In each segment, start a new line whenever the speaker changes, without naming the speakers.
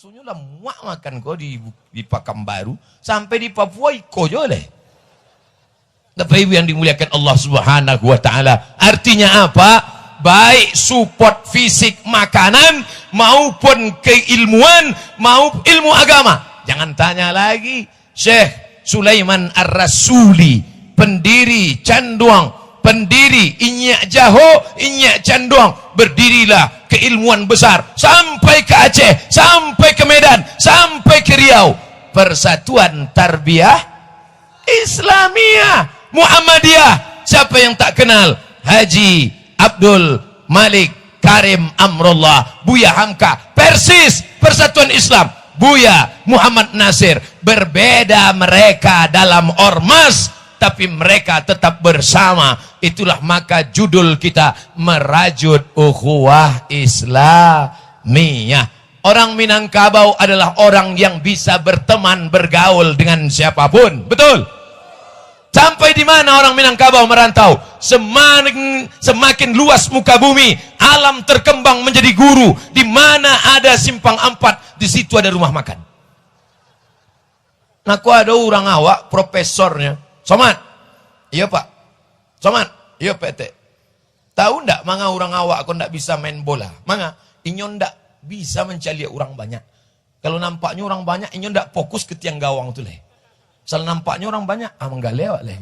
baksonya lah muak makan kok di Pekanbaru sampai di Papua iko aja leh. Bapak Ibu yang dimuliakan Allah Subhanahu wa taala. Artinya apa? Baik support fisik makanan maupun keilmuan mau ilmu agama. Jangan tanya lagi. Syekh Sulaiman Ar-Rasuli, pendiri Canduang, pendiri Inyak Jaho, Inyak Canduang, berdirilah keilmuan besar sampai ke Aceh, sampai ke Medan, sampai ke Riau. Persatuan Tarbiyah Islamiyah Muhammadiyah. Siapa yang tak kenal Haji Abdul Malik Karim Amrullah, Buya Hamka, Persis Persatuan Islam, Buya Muhammad Nasir. Berbeda mereka dalam ormas, tapi mereka tetap bersama. Itulah maka judul kita merajut ukhuwah Islamiyah. Orang Minangkabau adalah orang yang bisa berteman, bergaul dengan siapapun. Betul? Sampai di mana orang Minangkabau merantau? Semakin luas muka bumi, alam terkembang menjadi guru. Di mana ada simpang 4, di situ ada rumah makan. Nah, kok ada orang awak profesornya. Somad, iya pak. Somad, iya PT. Tahu ndak manga orang awak kok ndak bisa main bola? Manga, inyo ndak bisa mencari orang banyak. Kalau nampaknya orang banyak, inyo ndak fokus ke tiang gawang tu leh. Soal nampaknya orang banyak, enggak lewat leh.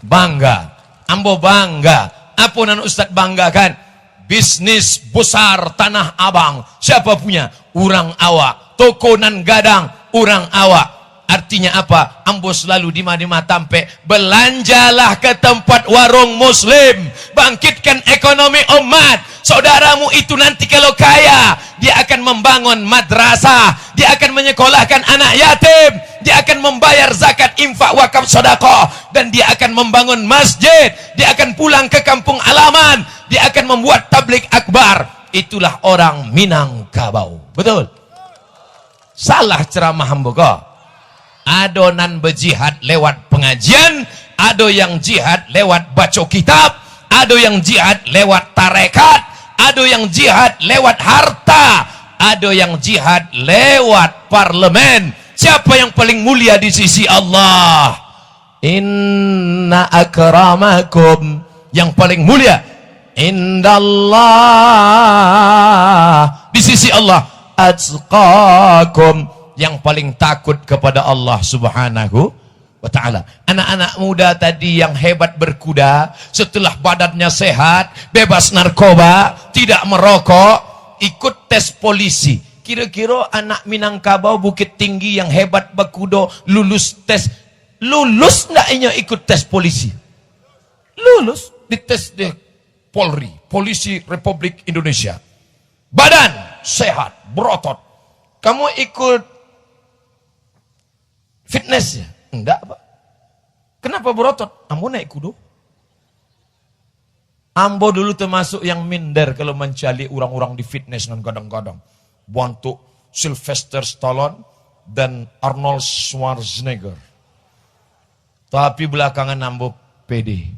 Bangga, ambo bangga. Apa nan Ustaz banggakan? Bisnis besar Tanah Abang. Siapa punya? Orang awak. Toko nan gadang, orang awak. Artinya apa? Ambo selalu di mana tampe. Belanjalah ke tempat warung muslim. Bangkitkan ekonomi umat. Saudaramu itu nanti kalau kaya, dia akan membangun madrasah, dia akan menyekolahkan anak yatim, dia akan membayar zakat, infak, wakaf, sedekah, dan dia akan membangun masjid, dia akan pulang ke kampung halaman, dia akan membuat tablik akbar. Itulah orang Minangkabau. Betul? Salah ceramah hambogo. Adonan berjihad lewat pengajian, ada yang jihad lewat baca kitab, ada yang jihad lewat tarekat, ada yang jihad lewat harta, ada yang jihad lewat parlemen. Siapa yang paling mulia di sisi Allah? Inna akramakum, yang paling mulia indallah, di sisi Allah, atqakum, yang paling takut kepada Allah Subhanahu wa ta'ala. Anak-anak muda tadi yang hebat berkuda, setelah badannya sehat, bebas narkoba, tidak merokok, ikut tes polisi. Kira-kira anak Minangkabau Bukit Tinggi yang hebat berkuda lulus tes, lulus nggak inyo ikut tes polisi? Lulus, dites di Polri, Polisi Republik Indonesia. Badan sehat, berotot. Kamu ikut fitness ya? Enggak, Pak. Kenapa berotot? Ambo naik kudo. Ambo dulu termasuk yang minder kalau mencari orang-orang di fitness dan kadang-kadang. Bantu Sylvester Stallone dan Arnold Schwarzenegger. Tapi belakangan ambo pede.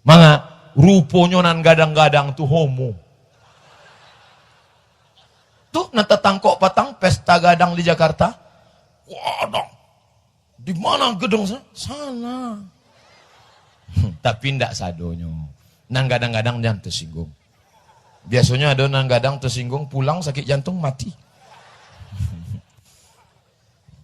Manga ruponya nan gadang-gadang tuh homo. Tuh nata tangkok patang pesta gadang di Jakarta. Wadang. Di mana gedung sana? Tapi ndak sadonyo. Nang gadang-gadang jangan tersinggung. Biasanya ada nang gadang tersinggung pulang sakit jantung mati.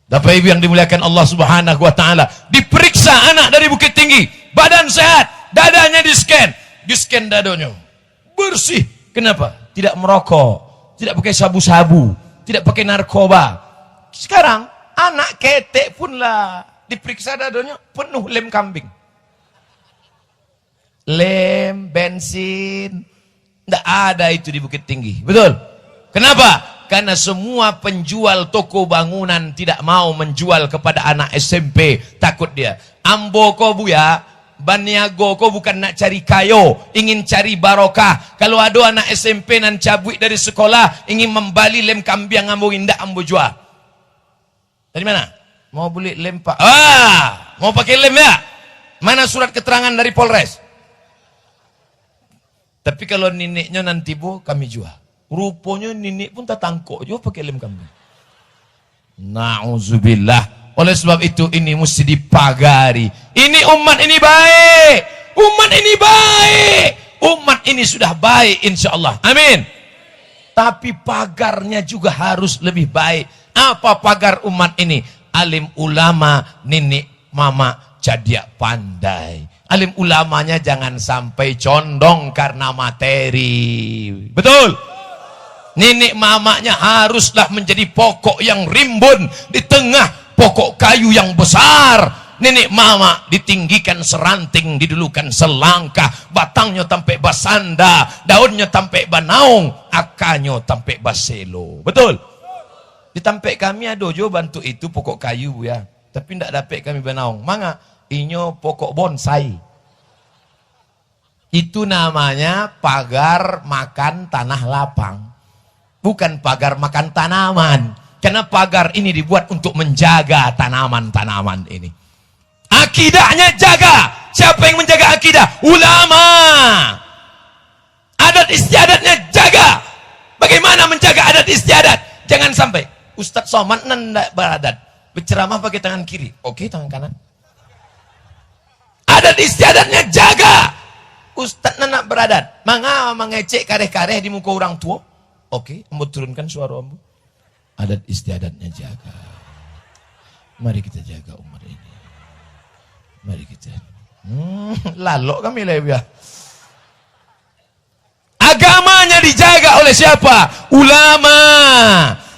Bapak Ibu yang dimuliakan Allah Subhanahu wa taala, diperiksa anak dari Bukit Tinggi, badan sehat, dadanya di-scan dadanya. Bersih. Kenapa? Tidak merokok, tidak pakai sabu-sabu, tidak pakai narkoba. Sekarang anak ketek pun lah diperiksa dadanya penuh lem kambing. Lem, bensin, tidak ada itu di Bukit Tinggi. Betul? Kenapa? Karena semua penjual toko bangunan tidak mau menjual kepada anak SMP. Takut dia. Ambo ko buya, Baniago ko bukan nak cari kayo, ingin cari barokah. Kalau ada anak SMP nan cabut dari sekolah, ingin membali lem kambing ambo indak ambo jual. Dari mana? Mau beli lem pak? Mau pakai lem ya? Mana surat keterangan dari Polres? Tapi kalau neneknya nanti bu kami jual. Rupanya nenek pun tak tangkok juga pakai lem kambing. Na'udzubillah. Oleh sebab itu ini mesti dipagari. Ini umat ini baik. Umat ini baik. Umat ini sudah baik insya Allah. Amin. Tapi pagarnya juga harus lebih baik. Apa pagar umat ini? Alim ulama, nenek, mama, jadi pandai. Alim ulamanya jangan sampai condong karena materi. Betul? Nenek mamanya haruslah menjadi pokok yang rimbun di tengah pokok kayu yang besar. Nenek mama ditinggikan seranting, didulukan selangkah, batangnya tampai basanda, daunnya tampai banaung, akanya tampai baselo. Betul? Di tampai kami ada jo bantu itu pokok kayu ya. Tapi tidak dapat kami banaung. Manga inyo pokok bonsai. Itu namanya pagar makan tanah lapang. Bukan pagar makan tanaman. Karena pagar ini dibuat untuk menjaga tanaman-tanaman ini. Akidahnya jaga. Siapa yang menjaga akidah? Ulama. Adat istiadatnya jaga. Bagaimana menjaga adat istiadat? Jangan sampai Ustadz Somad nanda beradat. Berceramah pakai tangan kiri. Oke, tangan kanan. Adat istiadatnya jaga. Ustadz nak beradat. Mengecek kareh-kareh di muka orang tua. Oke, ambo turunkan suara ambo. Adat istiadatnya jaga. Mari kita jaga umat ini. Mari kita. Lalok kami lebih. Agamanya dijaga oleh siapa? Ulama.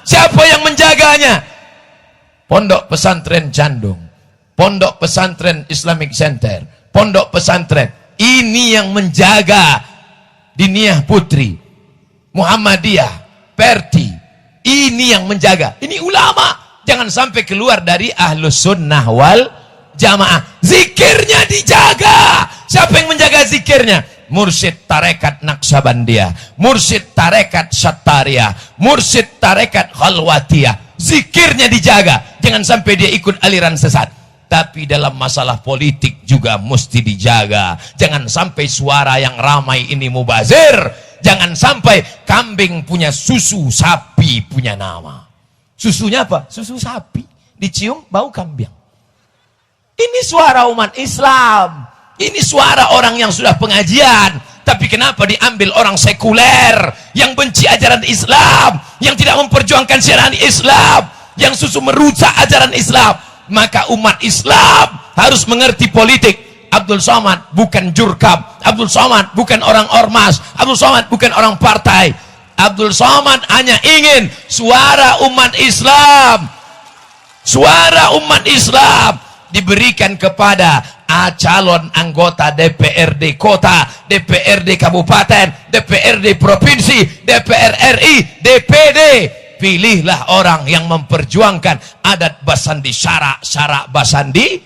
Siapa yang menjaganya? Pondok pesantren Candung, Pondok pesantren Islamic Center, Pondok pesantren. Ini yang menjaga Diniyah Putri, Muhammadiyah, Perti. Ini yang menjaga. Ini ulama. Jangan sampai keluar dari Ahlus Sunnah wal Jamaah. Zikirnya dijaga. Siapa yang menjaga zikirnya? Mursyid tarekat Naqsabandiyah, mursyid tarekat Syattariyah, mursyid tarekat Khalwatiyah. Zikirnya dijaga. Jangan sampai dia ikut aliran sesat. Tapi dalam masalah politik juga mesti dijaga. Jangan sampai suara yang ramai ini mubazir. Jangan sampai kambing punya susu, sapi punya nama. Susunya apa? Susu sapi. Dicium bau kambing. Ini suara umat Islam. Ini suara orang yang sudah pengajian. Tapi kenapa diambil orang sekuler yang benci ajaran Islam, yang tidak memperjuangkan syariat Islam, yang susu merusak ajaran Islam? Maka umat Islam harus mengerti politik. Abdul Somad bukan jurkam. Abdul Somad bukan orang ormas. Abdul Somad bukan orang partai. Abdul Somad hanya ingin suara umat Islam. Suara umat Islam diberikan kepada calon anggota DPRD kota, DPRD kabupaten, DPRD provinsi, DPR RI, DPD. Pilihlah orang yang memperjuangkan adat basandi, syarak basandi.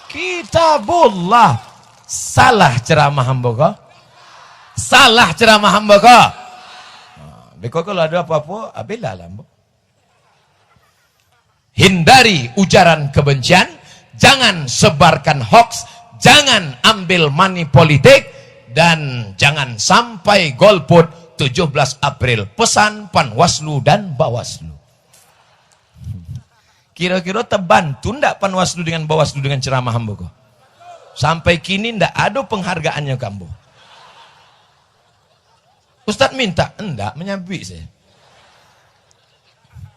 Kitabullah. Salah ceramah hamba kau? Salah ceramah hamba kau? Beko kalau ada apa-apa, abelah lah. Hindari ujaran kebencian. Jangan sebarkan hoax, jangan ambil money politik, dan jangan sampai golput 17 April. Pesan Panwaslu dan Bawaslu. Kira-kira terbantu ndak Panwaslu dengan Bawaslu dengan ceramah hamba kok? Sampai kini ndak ada penghargaannya kamu. Ustadz minta, enggak menyambi saya.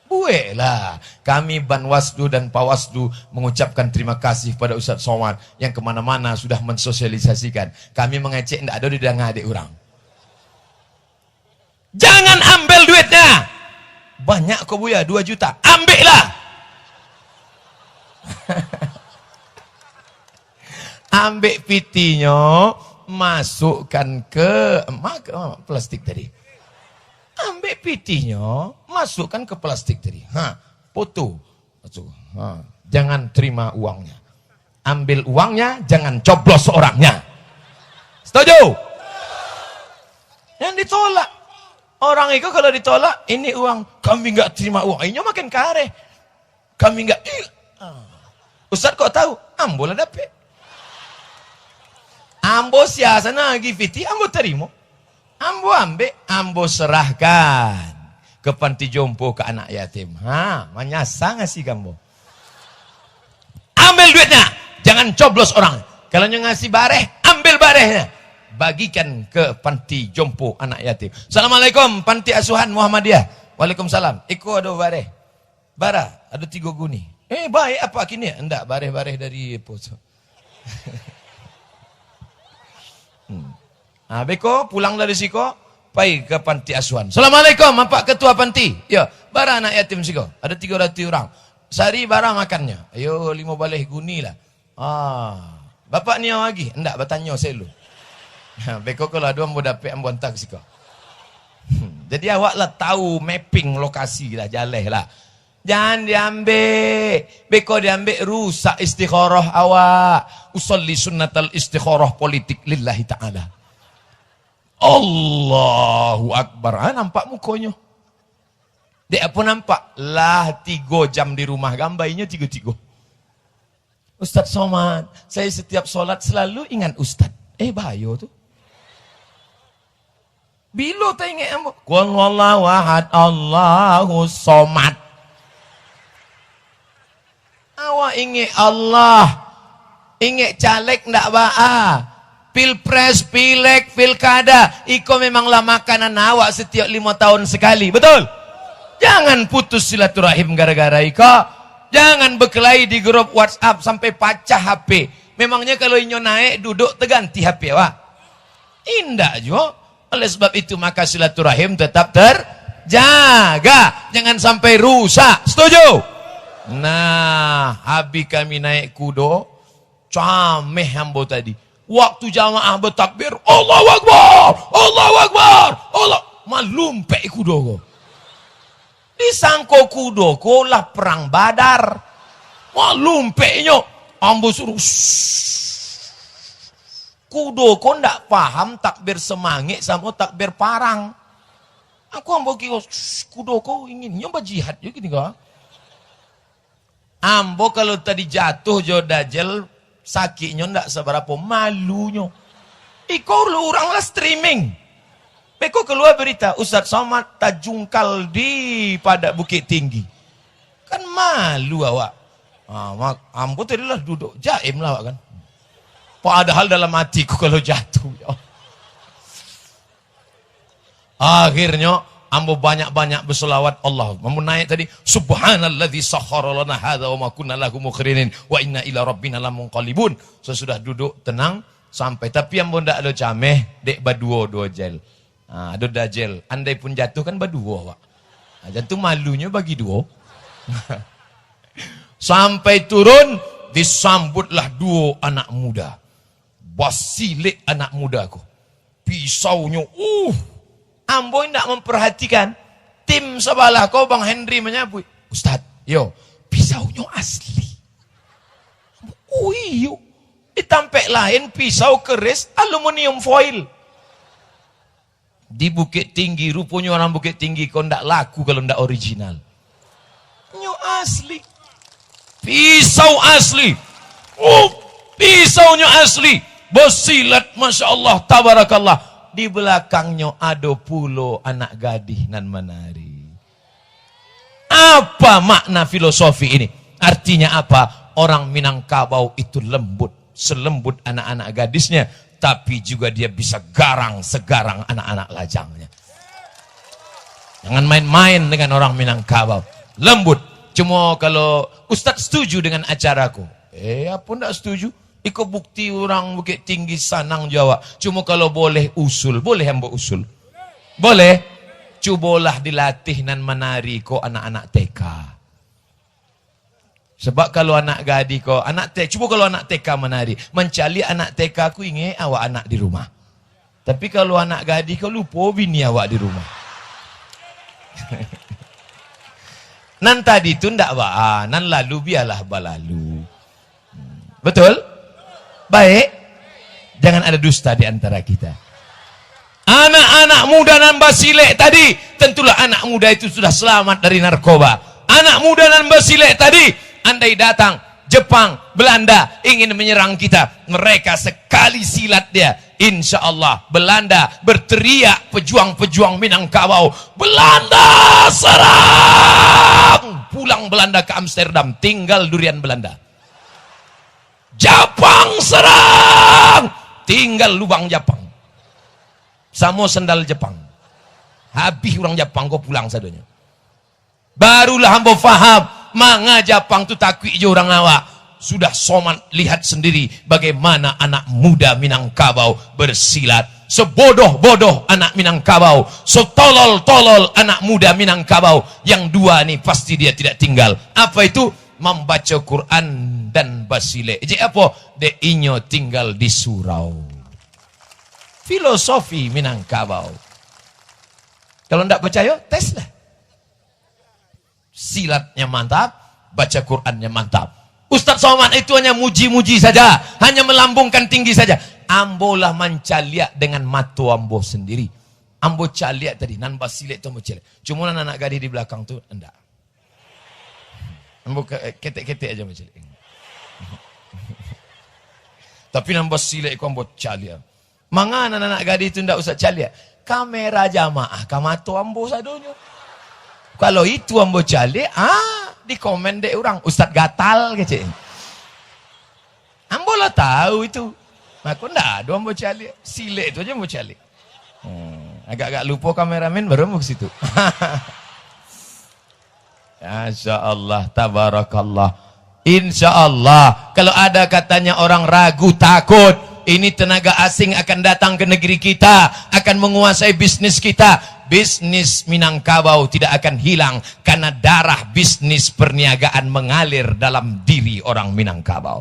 Buelah, kami Banwaslu dan Pawaslu mengucapkan terima kasih pada Ustadz Somad yang kemana-mana sudah mensosialisasikan. Kami mengecek tidak ada di dalam adik orang. Jangan ambil duitnya. Banyak kok Buya, 2 juta. Ambillah. Ambil pitinya, masukkan ke plastik tadi. Ambil pitinya, masukkan ke plastik tadi. Foto. Jangan terima uangnya. Ambil uangnya, jangan coblos orangnya. Setuju? Yang ditolak. Orang itu kalau ditolak, ini uang. Kami enggak terima uang. Ini makin kare. Kami enggak. Ustaz kok tahu? Ambo lah dapet. Ambo siasana lagi piti, ambo terima. Ambo ambil, ambo serahkan ke panti jompo, ke anak yatim. Menyasa ngasih kamu. Ambil duitnya, jangan coblos orang. Kalau ngasih bareh, ambil barehnya. Bagikan ke panti jompo anak yatim. Assalamualaikum, panti asuhan Muhammadiyah. Waalaikumsalam. Iko ada bareh. Bara, ada 3 guni. Baik apa kini? Enggak, bareh-bareh dari poso. Beko pulang dari siko, pai ke panti asuhan. Assalamualaikum, Pak Ketua Panti. Ya, bara anak yatim siko. Ada 300 orang. Sehari bara makannya. Ayo 5 baleh guni lah. Bapak ni lagi? Enggak, bertanya saya lu. Beko kalau ada mau dapat ambo hantar siko. Jadi awak lah tahu mapping lokasi lah, jaleh lah. Jangan diambil. Beko diambil rusak istikharah awak. Usolli sunnatal istikharah politik lillahi ta'ala. Allahu Akbar. Nampak mukanya? Dia apa nampak? Lah 3 jam di rumah. Gambainya 3-3. Ustaz Somad, saya setiap solat selalu ingat Ustaz. Bayo tu. Bila tak ingat apa? Qul wallahu ahad, Allahu somad. Awak ingat Allah. Ingat caleg ndak ba'a. Pilpres, pileg, pilkada. Iko memanglah makanan awak setiap 5 tahun sekali. Betul? Jangan putus silaturahim gara-gara iko. Jangan berkelahi di grup WhatsApp sampai pecah HP. Memangnya kalau inyo naik duduk terganti HP awak. Indah juga. Oleh sebab itu maka silaturahim tetap terjaga. Jangan sampai rusak. Setuju? Nah, habis kami naik kudo, cameh hambo tadi. Waktu jamaah bertakbir, Allahu Akbar, Allahu Akbar, Allah. Malumpek kudo ko. Disangko kudo ko lah perang Badar. Malumpeknya, ambo suruh. Kudo ko ndak paham takbir semangit sama takbir parang. Aku ambo kira kudo ko ingin nyoba jihad juga gini kok. Ambo kalau tadi jatuh jo dajel sakitnya ndak seberapa malunya. Iko lu orang lah streaming. Beko keluar berita Ustaz Somad tajungkal di pada Bukit Tinggi. Kan malu awak. Ambo tadi lah duduk jaim lah awak kan. Padahal dalam hatiku kalau jatuh. Ya. Akhirnya ambo banyak-banyak berselawat Allah. Ambo naik tadi subhanalladzi sakhkhara lana hadza wa ma kunna lahu muqrinin wa inna ila rabbina lamunqalibun. Sesudah duduk tenang sampai tapi ambo ndak ada cameh dek baduo jel. Ada dajel. Andai pun jatuh kan baduo Pak. Jatuh malunya bagi duo. Sampai turun disambutlah 2 anak muda. Basilik anak mudaku. Pisaunya ambo tidak memperhatikan. Tim sebelah kau Bang Henry menyabut. Ustaz, yo, pisaunya asli. Iyo. Ditampek lain pisau keris aluminium foil. Di Bukit Tinggi, rupanya orang Bukit Tinggi kau tidak laku kalau tidak original. Nyo asli. Pisau asli. Pisaunya asli. Besilat, Masya Allah, tabarakallah. Di belakangnya ada pulau anak gadis nan menari. Apa makna filosofi ini? Artinya apa? Orang Minangkabau itu lembut. Selembut anak-anak gadisnya. Tapi juga dia bisa garang segarang anak-anak lajangnya. Jangan main-main dengan orang Minangkabau. Lembut. Cuma kalau Ustaz setuju dengan acaraku. Apa enggak setuju? Iko bukti orang Bukit Tinggi sanang Jawa. Cuma kalau boleh usul. Boleh hamba usul? Boleh? Cubalah dilatih nan menari ko anak-anak TK. Sebab kalau anak gadi ko, anak TK, cuba kalau anak TK menari. Mencari anak TK aku ingin awak anak di rumah. Tapi kalau anak gadi ko lupa bini awak di rumah. Nan tadi tu ndak ba, nan lalu biarlah balalu. Betul? Baik. Jangan ada dusta di antara kita. Anak-anak muda nan basilek tadi, tentulah anak muda itu sudah selamat dari narkoba. Anak muda nan basilek tadi, andai datang Jepang, Belanda ingin menyerang kita, mereka sekali silat dia insya Allah Belanda berteriak, pejuang-pejuang Minangkabau, Belanda serang. Pulang Belanda ke Amsterdam, tinggal durian Belanda. Jepang serang, tinggal lubang Jepang. Samo sendal Jepang. Habis orang Jepang kau pulang sadonya. Barulah hamba faham, manga Jepang tu takut je orang awak. Sudah soman lihat sendiri bagaimana anak muda Minangkabau bersilat. Sebodoh-bodoh anak Minangkabau, setolol-tolol anak muda Minangkabau. Yang dua ni pasti dia tidak tinggal. Apa itu? Membaca Quran dan basile. Jadi apa? De inyo tinggal di surau. Filosofi Minangkabau. Kalau tidak percaya, teslah. Silatnya mantap, baca Qurannya mantap. Ustaz Somad itu hanya muji-muji saja, hanya melambungkan tinggi saja. Ambolah mencaliak dengan mata ambo sendiri. Ambo caliak tadi, nan basilik tu ambo caliak. Cuma anak gadis di belakang tu enggak. Ambo ketek-ketek aja ambo caliak. Tapi nan basilik ku ambo caliak. Manga anak gadis tu enggak usah caliak. Kamera jamaah, kamato ambo sadonya. Kalau itu ambo caliak, di komen dek orang Ustaz gatal kecil. Ambo lah tahu itu. Aku ndak ada ambo calik. Sile itu aja ambo calik. Agak-agak lupa kameramen baru mau ke situ. Masya Allah, tabarakallah. Insya Allah, kalau ada katanya orang ragu, takut, ini tenaga asing akan datang ke negeri kita, akan menguasai bisnis kita. Bisnis Minangkabau tidak akan hilang karena darah bisnis perniagaan mengalir dalam diri orang Minangkabau.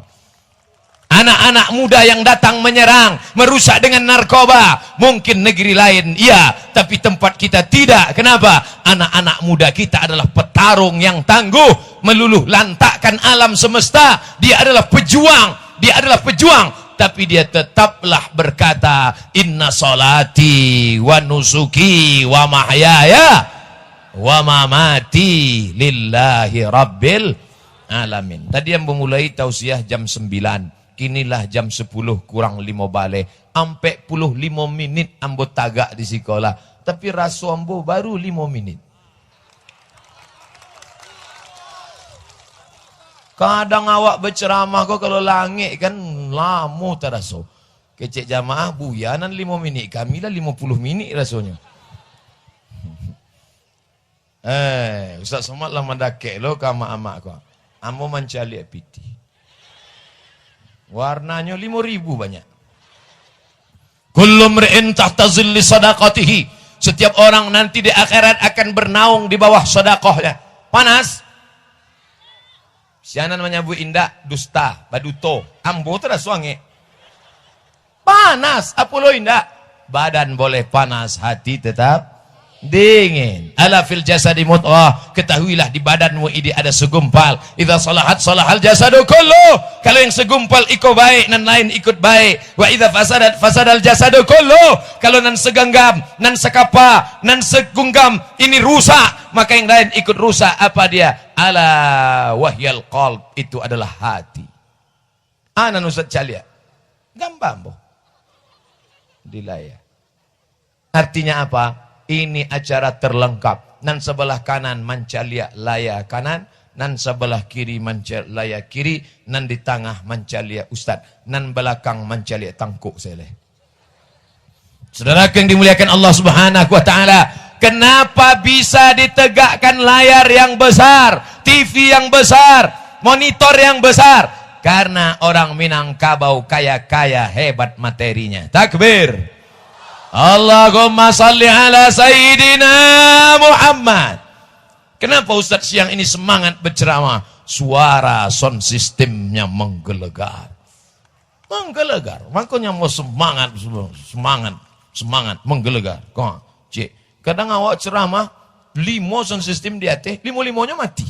Anak-anak muda yang datang menyerang, merusak dengan narkoba, mungkin negeri lain iya, tapi tempat kita tidak. Kenapa? Anak-anak muda kita adalah petarung yang tangguh, meluluh lantakkan alam semesta. Dia adalah pejuang, dia adalah pejuang. Tapi dia tetaplah berkata, inna salati wa nusuki wa mahyaya wa mamati lillahi rabbil alamin. Tadi yang memulai tausiah jam 9, kinilah jam 10 kurang 5 balik. Ampe 15 menit ambo tagak di sekolah. Tapi rasu ambo baru 5 menit. Kadang awak berceramah kok kalau langit kan lama terasa. Kecek jamaah buyanan 5 minit. Kami lah 50 minit rasanya. Ustaz Somad lah mendakek lo kama amak kau. Amo mencari piti. Warnanya 5.000 banyak. Kullu mri'in tahta zilli sadaqatihi. Setiap orang nanti di akhirat akan bernaung di bawah sedekahnya. Panas. Sianan menyambut indah, dusta, baduto. Ambo terus wangi. Panas, apa lo indah? Badan boleh panas, hati tetap dingin. Ala fil jasadi mudghah. Ketahuilah di badanmu ini ada segumpal. Idza salahat salahal jasadu kullu. Kalau yang segumpal ikut baik, nan lain ikut baik. Wa idza fasadat fasadal jasadu kullu. Kalau nan segenggam, nan sekapa, nan segunggam ini rusak, maka yang lain ikut rusak. Apa dia? Ala wahyal qalb, itu adalah hati. Ana Ustaz Calia. Gampang boh. Di layar. Artinya apa? Ini acara terlengkap. Nan sebelah kanan mencalia layar kanan, nan sebelah kiri mencalia layar kiri, nan di tengah mencalia Ustaz, nan belakang mencalia tangkuk seleh. Saudara yang dimuliakan Allah Subhanahu wa taala, kenapa bisa ditegakkan layar yang besar, TV yang besar, monitor yang besar? Karena orang Minangkabau kaya-kaya, hebat materinya. Takbir. Allahumma salli ala Sayyidina Muhammad. Kenapa Ustaz siang ini semangat berceramah? Suara sound systemnya menggelegar. Menggelegar. Makanya mau semangat menggelegar. Cik, kadang awak ceramah 5 sound system di atas, 5-5-nya mati.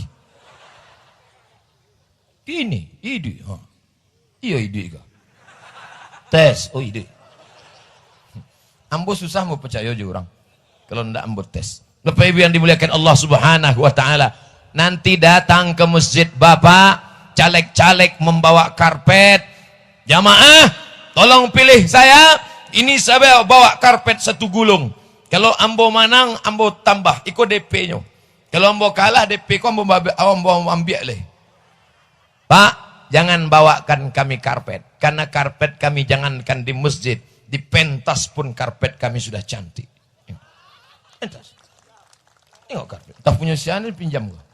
Ini ide. Iya ide. Tes, oh ide. Ambo susah mau percaya je orang kalau ndak ambo tes. Bapak Ibu yang dimuliakan Allah Subhanahu wa taala, nanti datang ke masjid Bapak, caleg-caleg membawa karpet. Jamaah, tolong pilih saya. Ini saya bawa karpet satu gulung. Kalau ambo manang, ambo tambah, ikut DP-nya. Kalau ambo kalah, DP ko ambo ambil leh. Pak, jangan bawakan kami karpet. Karena karpet kami jangankan di masjid, di pentas pun karpet kami sudah cantik. Pentas. Tengok karpet. Tak punya si Anil pinjam gua.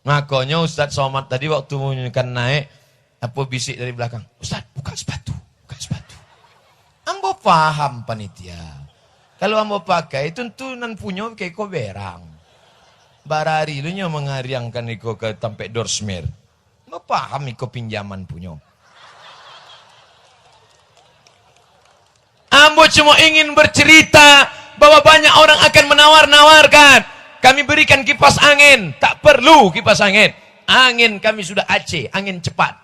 Makanya Ustaz Somad tadi waktu menunjukkan naik, apa bisik dari belakang, Ustaz buka sepatu, buka sepatu. Ambo paham panitia. Kalau ambo pakai tuntunan punya kayak ko berang. Barari lu nya mengariangkan iko ke tampe dorsmer. Ambo paham iko pinjaman punya. Ambo cuma ingin bercerita bahwa banyak orang akan menawar-nawarkan. Kami berikan kipas angin, tak perlu kipas angin. Angin kami sudah AC, angin cepat.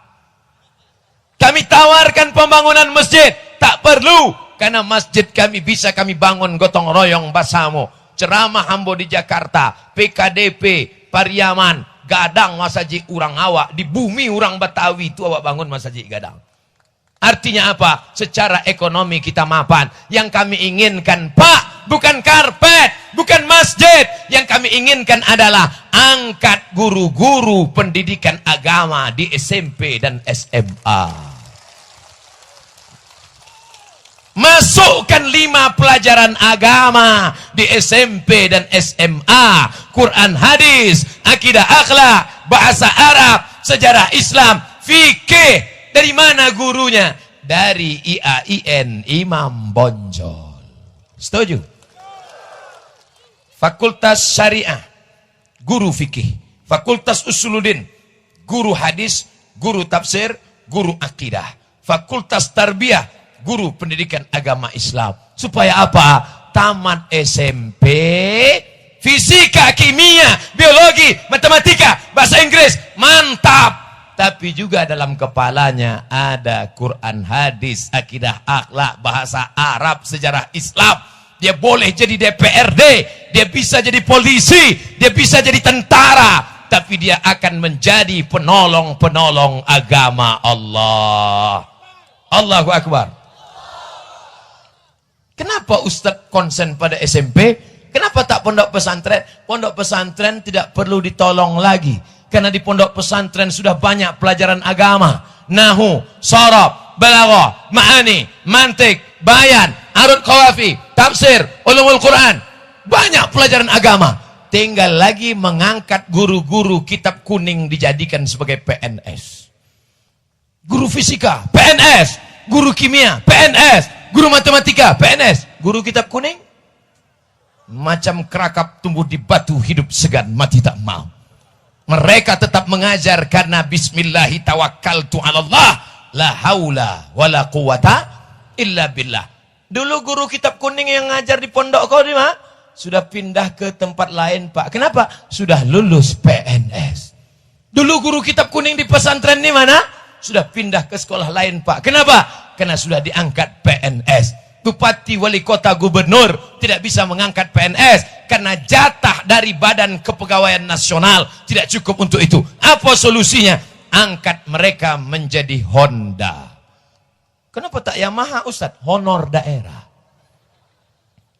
Kami tawarkan pembangunan masjid, tak perlu. Karena masjid kami bisa kami bangun gotong royong bersama. Ceramah ambo di Jakarta, PKDP, Pariaman, Gadang masjid urang awak. Di bumi urang Betawi itu awak bangun masjid Gadang. Artinya apa? Secara ekonomi kita mapan. Yang kami inginkan, Pak, bukan karpet, bukan masjid. Yang kami inginkan adalah angkat guru-guru pendidikan agama di SMP dan SMA. Masukkan 5 pelajaran agama di SMP dan SMA. Quran, hadis, akidah akhlak, bahasa Arab, sejarah Islam, fikih. Dari mana gurunya? Dari IAIN Imam Bonjol. Setuju? Fakultas Syariah, guru fikih. Fakultas Usuluddin, guru hadis, guru tafsir, guru akidah. Fakultas Tarbiyah, guru pendidikan agama Islam. Supaya apa? Tamat SMP, fisika, kimia, biologi, matematika, bahasa Inggris, mantap. Tapi juga dalam kepalanya ada Quran, hadis, akidah, akhlak, bahasa Arab, sejarah Islam. Dia boleh jadi DPRD, dia bisa jadi polisi, dia bisa jadi tentara. Tapi dia akan menjadi penolong-penolong agama Allah. Allahu Akbar. Kenapa Ustadz konsen pada SMP? Kenapa tak pondok pesantren? Pondok pesantren tidak perlu ditolong lagi. Karena di pondok pesantren sudah banyak pelajaran agama. Nahu, sharaf, balaghah, ma'ani, mantik, bayan, arud qawafi, tafsir, ulumul Quran. Banyak pelajaran agama. Tinggal lagi mengangkat guru-guru kitab kuning dijadikan sebagai PNS. Guru fisika, PNS. Guru kimia, PNS. Guru matematika, PNS. Guru kitab kuning? Macam kerakap tumbuh di batu, hidup segan, mati tak mau. Mereka tetap mengajar karena bismillahi tawakkaltu 'ala Allah, la haula wala quwata illa billah. Dulu guru kitab kuning yang ngajar di pondok kau di mana? Sudah pindah ke tempat lain, Pak. Kenapa? Sudah lulus PNS. Dulu guru kitab kuning di pesantren di mana? Sudah pindah ke sekolah lain, Pak. Kenapa? Karena sudah diangkat PNS. Bupati, wali kota, gubernur tidak bisa mengangkat PNS karena jatah dari Badan Kepegawaian Nasional tidak cukup untuk itu. Apa solusinya? Angkat mereka menjadi Honda. Kenapa tak Yamaha, Ustaz? Honor daerah.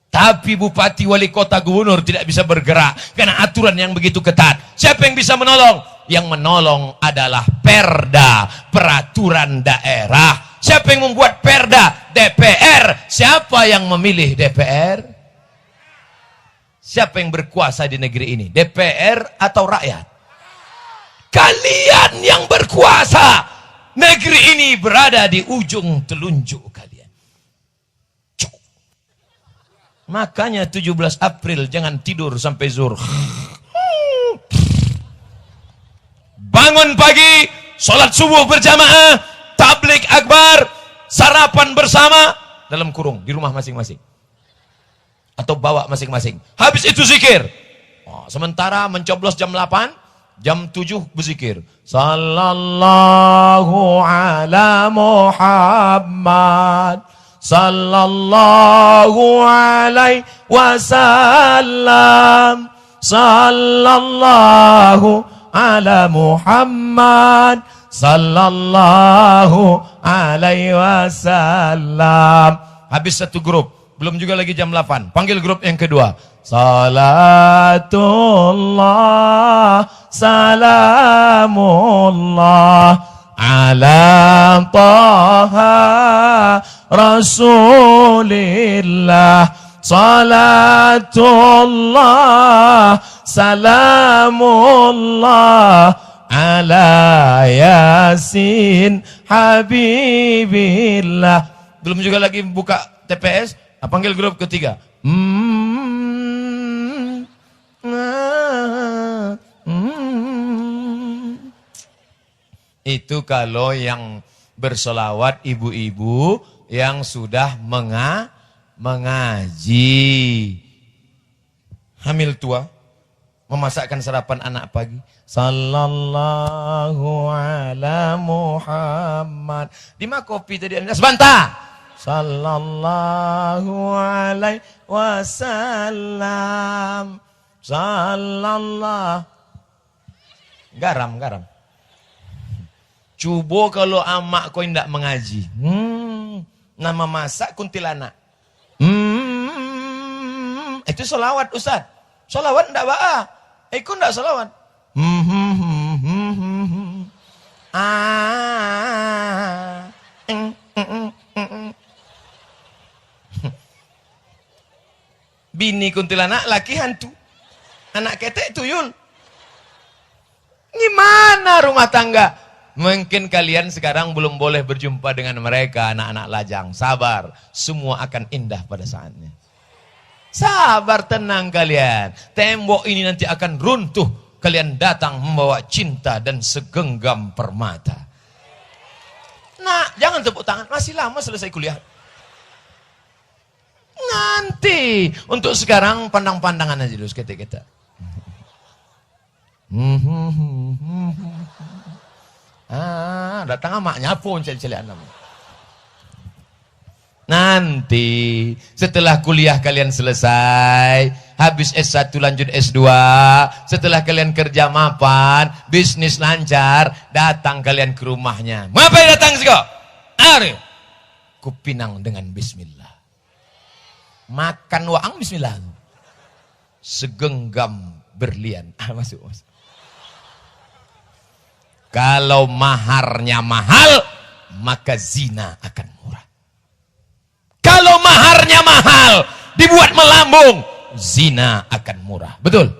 Tapi bupati, wali kota, gubernur tidak bisa bergerak karena aturan yang begitu ketat. Siapa yang bisa menolong? Yang menolong adalah Perda, peraturan daerah. Siapa yang membuat Perda? DPR. Siapa yang memilih DPR? Siapa yang berkuasa di negeri ini? DPR atau rakyat? Kalian yang berkuasa. Negeri ini berada di ujung telunjuk kalian. Makanya 17 April jangan tidur sampai zuhur. Bangun pagi, sholat subuh berjamaah, tablik akbar, sarapan bersama dalam kurung di rumah masing-masing atau bawa masing-masing. Habis itu zikir. Sementara mencoblos jam 8, jam 7 berzikir. Sallallahu ala Muhammad, sallallahu alaihi wasallam, sallallahu ala Muhammad, sallallahu alaihi wasallam. Habis satu grup, belum juga lagi jam 8. Panggil grup yang kedua. Salatullah salamullah ala taha rasulillah. Salatullah salamullah ala yasin habibillah. Belum juga lagi buka TPS. Panggil grup ketiga. Itu kalau yang bersolawat ibu-ibu yang sudah mengaji. Hamil tua, memasakkan sarapan anak pagi. Sallallahu ala Muhammad. Di mana kopi tadi Anda? Sebentar. Sallallahu alaihi wasallam. Sallallahu. Garam. Cuba kalau amak kau tidak mengaji. Nama masak kuntilanak. Itu solawat Ustaz. Solawat tidak ba'a. Ikut tidak solawat. Bini kuntilanak, laki hantu. Anak ketek tuyul. Gimana rumah tangga? Mungkin kalian sekarang belum boleh berjumpa dengan mereka, anak-anak lajang. Sabar, semua akan indah pada saatnya. Sabar, tenang kalian. Tembok ini nanti akan runtuh. Kalian datang membawa cinta dan segenggam permata. Nah, jangan tepuk tangan. Masih lama selesai kuliah. Nanti. Untuk sekarang pandang-pandangan aja dulu kita. Datang amaknya pun celi-celian nama. Nanti setelah kuliah kalian selesai, habis S1 lanjut S2, setelah kalian kerja mapan, bisnis lancar, datang kalian ke rumahnya. Ngapain datang sih kok? Ari, kupinang dengan bismillah. Makan waang bismillah. Segenggam berlian. Masuk. Kalau maharnya mahal, maka zina akan murah. Kalau maharnya mahal, dibuat melambung, zina akan murah. Betul?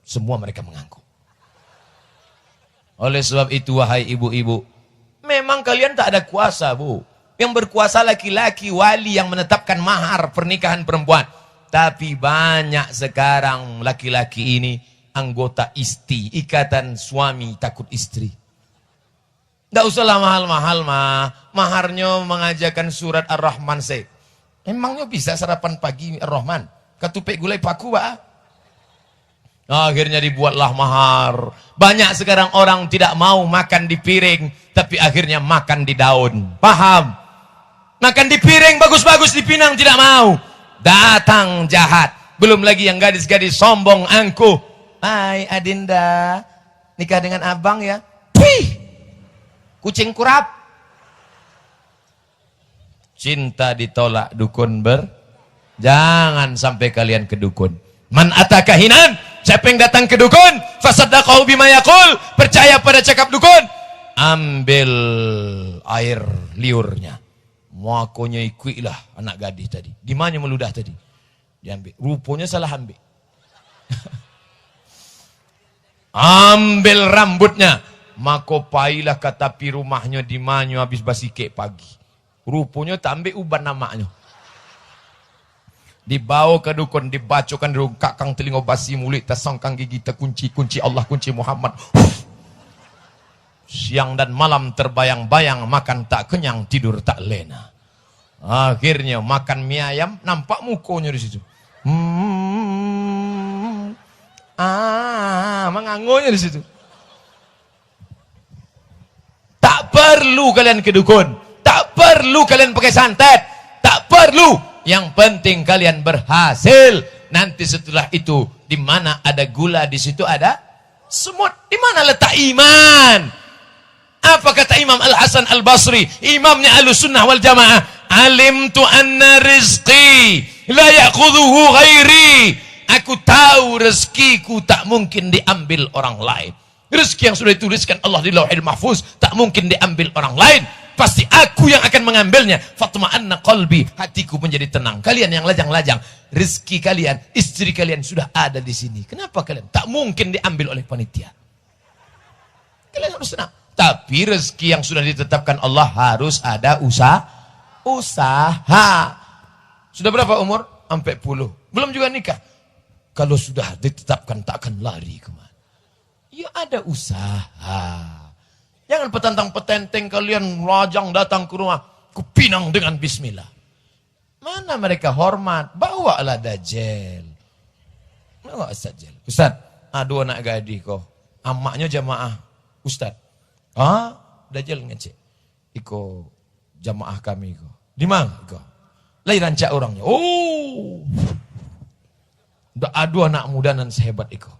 Semua mereka mengaku. Oleh sebab itu, wahai ibu-ibu, memang kalian tak ada kuasa, Bu. Yang berkuasa laki-laki, wali yang menetapkan mahar pernikahan perempuan. Tapi banyak sekarang laki-laki ini anggota ISTI, Ikatan Suami Takut Istri. Tidak usahlah mahal-mahal mah. Maharnya mengajarkan surat Ar-Rahman sih. Emangnya bisa sarapan pagi Ar-Rahman? Ketupik gulai paku, Pak. Akhirnya dibuatlah mahar. Banyak sekarang orang tidak mau makan di piring, tapi akhirnya makan di daun. Paham? Makan di piring bagus-bagus, di pinang tidak mau. Datang jahat. Belum lagi yang gadis-gadis sombong angkuh. Hai Adinda, nikah dengan abang ya. Pih, kucing kurap. Cinta ditolak dukun jangan sampai kalian ke dukun. Man ataka hinan, siapa yang datang ke dukun, fasaddaqahu bima yaqul, percaya pada cakap dukun, ambil air liurnya. Muakonya ikuilah anak gadis tadi. Di mana meludah tadi? Diambil. Rupanya salah ambil. Ambil rambutnya. Mako pailah kata pi rumahnya di manyo habis basike pagi. Rupanya tak ambil uban namanya. Dibawa ke dukun, dibacakan dulu kakang telinga basi mulut, tersongkang gigi, terkunci Allah, kunci Muhammad. Siang dan malam terbayang-bayang, makan tak kenyang, tidur tak lena. Akhirnya makan mie ayam, nampak mukonya di situ. Mengangunya di situ. Tak perlu kalian ke dukun, tak perlu kalian pakai santet, tak perlu. Yang penting kalian berhasil. Nanti setelah itu, di mana ada gula di situ ada semut. Di mana letak iman? Apa kata Imam Al-Hasan Al-Basri, imamnya Ahlussunnah wal Jamaah? Alimtu anna rizqi la ya'khudhuhu ghairi. Aku tahu rezekiku tak mungkin diambil orang lain. Rezeki yang sudah dituliskan Allah di Lauhil Mahfuz tak mungkin diambil orang lain. Pasti aku yang akan mengambilnya. Fatma'anna qalbi, hatiku menjadi tenang. Kalian yang lajang-lajang, rezeki kalian, istri kalian sudah ada di sini. Kenapa kalian? Tak mungkin diambil oleh panitia. Kalian harus tenang. Tapi rezeki yang sudah ditetapkan Allah harus ada usaha. Sudah berapa umur? 40. Belum juga nikah. Kalau sudah ditetapkan tak akan lari kemana. Ya ada usaha. Jangan petantang-petenteng kalian lajang datang ke rumah. Kupinang dengan bismillah. Mana mereka hormat? Bawalah dajjal. Bawa dajjal. Ustaz, aduh anak gadis kau. Amaknya jamaah. Ustaz. Dajjal ngecek. Iko jamaah kami kau. Di mana kau? Lai rancak orangnya. Aduh anak muda nan sehebat iko.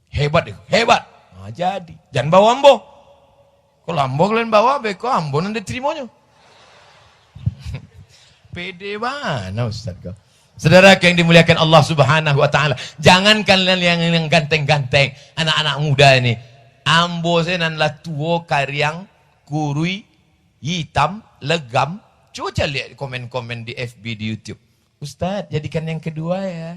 Hebat iko. Hebat. Jadi. Jangan bawa ambo. Kalau ambo kalian bawa, beko ambo nanti terimanya. Pede mana Ustaz kau? Saudara yang dimuliakan Allah Subhanahu wa taala, jangan kalian yang ganteng-ganteng, anak-anak muda ini. Ambo saya nan lah tuo karyang kurui hitam legam. Coba lihat komen-komen di FB di YouTube. Ustaz, jadikan yang kedua ya.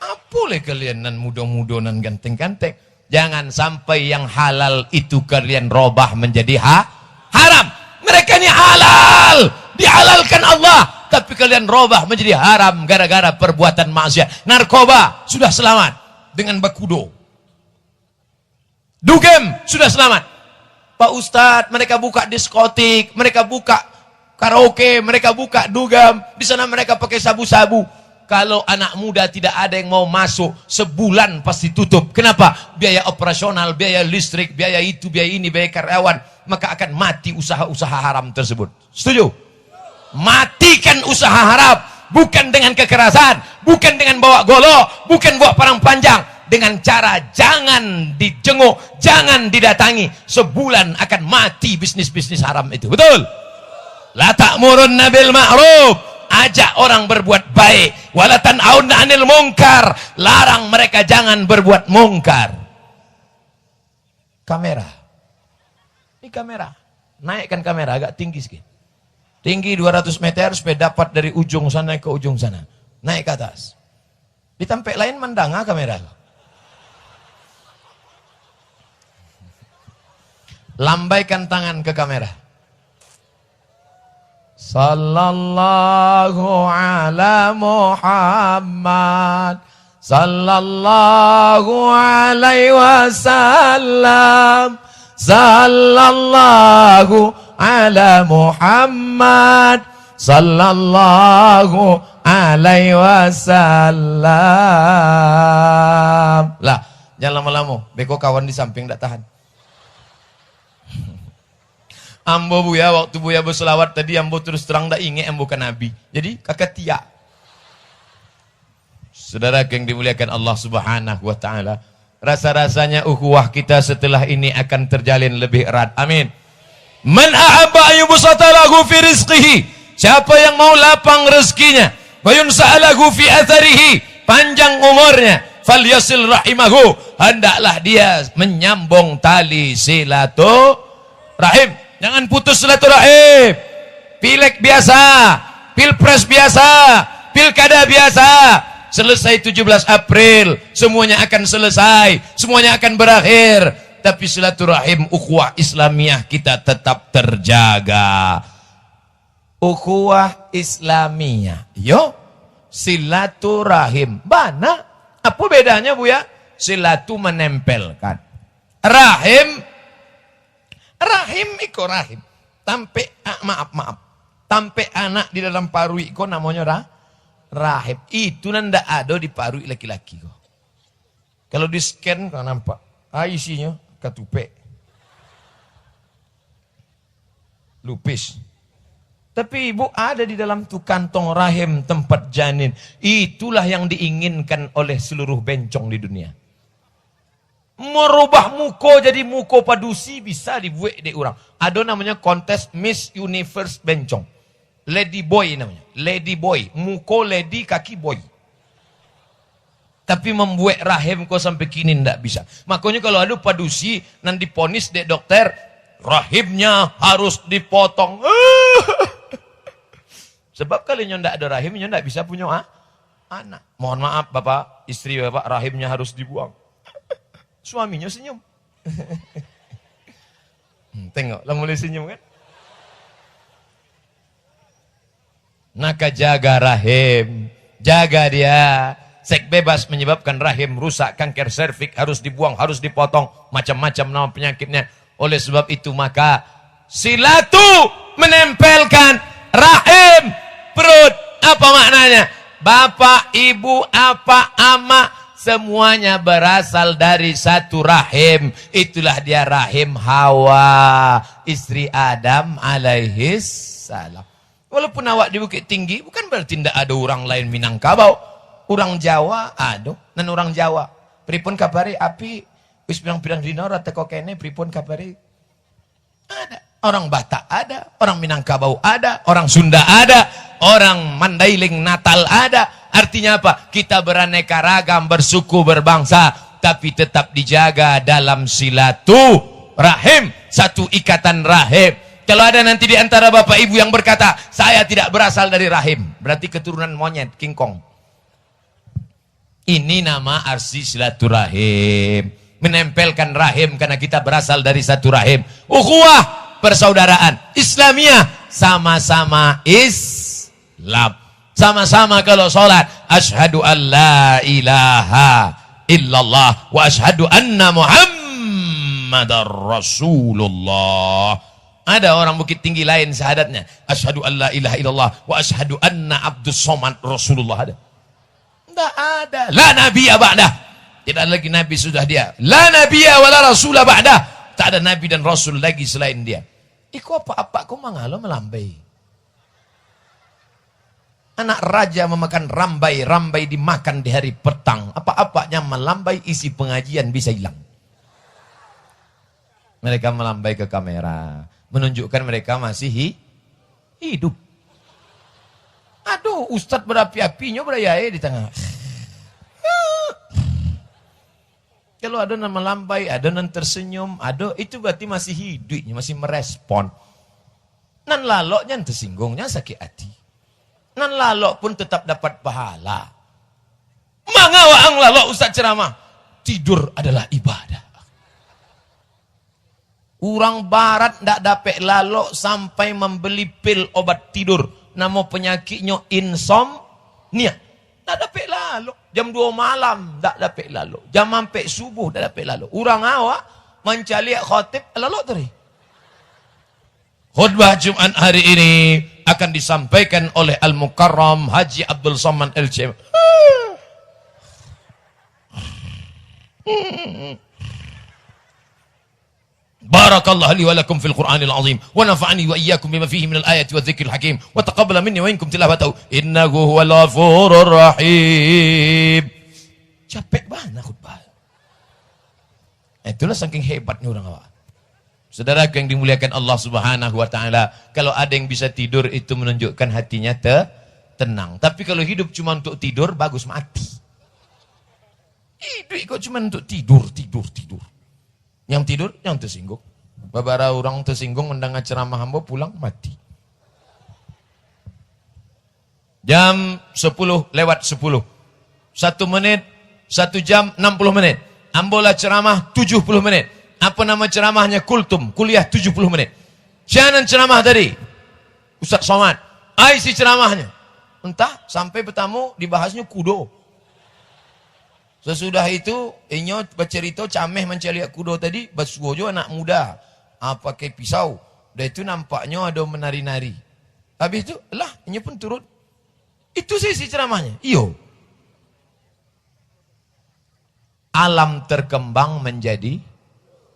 Apa le kalian nan muda-muda nan ganteng-ganteng? Jangan sampai yang halal itu kalian robah menjadi haram. Mereka ini halal, dihalalkan Allah, tapi kalian robah menjadi haram gara-gara perbuatan maksiat. Narkoba sudah selamat dengan bakudo. Dugem sudah selamat. Pak Ustadz, mereka buka diskotik, mereka buka karaoke, mereka buka dugem. Di sana mereka pakai sabu-sabu. Kalau anak muda tidak ada yang mau masuk, sebulan pasti tutup. Kenapa? Biaya operasional, biaya listrik, biaya itu, biaya ini, biaya karyawan. Maka akan mati usaha-usaha haram tersebut. Setuju? Matikan usaha haram. Bukan dengan kekerasan, bukan dengan bawa golok, bukan bawa parang panjang. Dengan cara jangan dijenguk, jangan didatangi. Sebulan akan mati bisnis-bisnis haram itu. Betul? La ta'murunna bil ma'ruf. Ajak orang berbuat baik. Wala tan'auna 'anil munkar. Larang mereka jangan berbuat mungkar. Kamera. Ini kamera. Naikkan kamera agak tinggi sedikit. Tinggi 200 meter supaya dapat dari ujung sana ke ujung sana. Naik ke atas. Di tempat lain mendanga kamera. Lambaikan tangan ke kamera. Sallallahu ala Muhammad. Sallallahu alaihi wasallam. Sallallahu ala Muhammad. Sallallahu alaihi wasallam. Lah, jangan lama-lama. Beko kawan di samping tak tahan. Ambo buya, waktu buya berselawat tadi, ambo terus terang tak ingat ambo kan Nabi. Jadi kakak tiak. Saudara yang dimuliakan Allah Subhanahu wa taala, rasa-rasanya ukhuwah kita setelah ini akan terjalin lebih erat. Amin. Man ahabba ayyubsata lahu fi rizqihi. Siapa yang mau lapang rezekinya, wa yunsa'alahu fi atharihi, panjang umurnya, falyasil rahimahu, hendaklah dia menyambung tali silaturahim. Jangan putus silaturahim. Pileg biasa, pilpres biasa, pilkada biasa. Selesai 17 April, semuanya akan selesai, semuanya akan berakhir. Tapi silaturahim ukhuwah Islamiyah kita tetap terjaga. Ukhuwah Islamiyah. Yo, silaturahim. Mana? Apa bedanya Bu ya? Silatu menempelkan. Rahim iko rahim. Tampe maaf. Tampe anak di dalam paru iko namanya rahim. Itu nanda ada di paru laki-laki kok. Kalau di scan kau nampak. Isinya katupe. Lupis. Tapi ibu ada di dalam tu kantong rahim tempat janin. Itulah yang diinginkan oleh seluruh bencong di dunia. Merubah muko jadi muko padusi bisa dibuat di orang. Ada namanya kontes Miss Universe Bencong. Lady boy namanya. Lady boy. Muko lady, kaki boy. Tapi membuat rahim kau sampai kini tidak bisa. Makanya kalau ada padusi nanti diponis dek dokter, rahimnya harus dipotong. Sebab kalau tidak ada rahimnya tidak bisa punya anak. Mohon maaf bapak, istri bapak rahimnya harus dibuang. Suaminya senyum. Tengok, lah mulai senyum kan? Maka jaga rahim, jaga dia. Seks bebas menyebabkan rahim rusak, kanker serviks harus dibuang, harus dipotong, macam-macam nama penyakitnya. Oleh sebab itu maka silatu menempelkan rahim perut. Apa maknanya? Bapak, ibu, apa, ama, semuanya berasal dari satu rahim. Itulah dia rahim Hawa, istri Adam alaihis salam. Walaupun awak di Bukit Tinggi, bukan berarti tidak ada orang lain Minangkabau. Orang Jawa ada, dan orang Jawa. Pripun kabari api, wis pirang-pirang dina ora teko kene, pripun kabari? Ada. Orang Batak ada, orang Minangkabau ada, orang Sunda ada, orang Mandailing Natal ada. Artinya apa? Kita beraneka ragam, bersuku, berbangsa, tapi tetap dijaga dalam silatu rahim, satu ikatan rahim. Kalau ada nanti di antara bapak ibu yang berkata, saya tidak berasal dari rahim, berarti keturunan monyet, King Kong. Ini nama arti silaturahim. Menempelkan rahim karena kita berasal dari satu rahim. Ukhuwah, persaudaraan. Islamiyah, sama-sama Islam. Sama-sama kalau sholat, asyhadu an la ilaha illallah wa asyhadu anna Muhammadar Rasulullah. Ada orang Bukit Tinggi lain syahadatnya, asyhadu an la ilaha illallah wa asyhadu anna Abdus Somad Rasulullah. Ada? Tidak ada. La nabiyya ba'dah. Tidak ada lagi nabi sudah dia. La nabiyya wa la rasulah ba'dah. Tak ada nabi dan rasul lagi selain dia. Iku apa-apa kau mangalo melambai. Anak raja memakan rambai, rambai dimakan di hari petang. Apa-apanya melambai, isi pengajian bisa hilang. Mereka melambai ke kamera, menunjukkan mereka masih hidup. Aduh, ustadz berapi-apinya berayai di tengah. Kalau ada yang melambai, ada yang tersenyum, ada itu berarti masih hidupnya, masih merespon. Nan laloknya tersinggungnya sakit hati. Nan lalok pun tetap dapat pahala. Mangawa ang lalok ustadz ceramah. Tidur adalah ibadah. Orang barat ndak dapat lalok sampai membeli pil obat tidur. Nama penyakitnya insomnia. Tak dapat lalok. Jam 2 malam tak dapat lalok. Jam sampai subuh tak dapat lalok. Orang awak mencari khotib lalok tadi. Khutbah Jumat hari ini akan disampaikan oleh Al-Mukarram Haji Abdul Somad LC. Barakallahu li wa lakum fil Qur'anil azim wa nafa'ani wa iyyakum bima fihi minal ayati wa dzikril hakim wa taqabbala minni wa minkum tilawatahu innahu huwal ghafurur rahim. Capek banget khutbah. Itulah saking hebatnya orang awak. Saudaraku yang dimuliakan Allah Subhanahu wa taala, kalau ada yang bisa tidur itu menunjukkan hatinya tenang. Tapi kalau hidup cuma untuk tidur, bagus mati. Hidup kok cuma untuk tidur. Yang tidur, yang tersinggung. Beberapa orang tersinggung mendengar ceramah hamba pulang mati. Jam 10 lewat 10. 1 menit, 1 jam 60 menit. Ambola ceramah 70 menit. Apa nama ceramahnya? Kultum, kuliah 70 menit. Sianan ceramah tadi? Ustaz Somad. Isi ceramahnya. Entah, sampai bertamu dibahasnya kudo. Sesudah itu, inyo bercerita cameh mencari kudo tadi, basuojo anak muda. Pakai pisau. Dan itu nampaknya ada menari-nari. Habis itu, lah, inyo pun turun. Itu sih ceramahnya. Iyo. Alam terkembang menjadi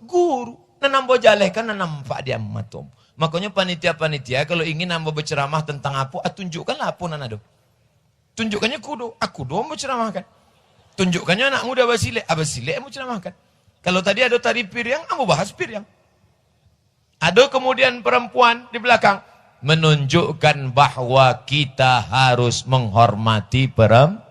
guru. Nanam bojalehkan, nanam pak dia matom. Makanya panitia-panitia kalau ingin nambah berceramah tentang apa, tunjukkanlah apa nanado. Tunjukkannya kudo. Aku do mau ceramahkan. Tunjukkannya anak muda Basile. Basile mau ceramahkan. Kalau tadi ada tari piryang, ambo bahas piryang. Ada kemudian perempuan di belakang menunjukkan bahwa kita harus menghormati perempuan.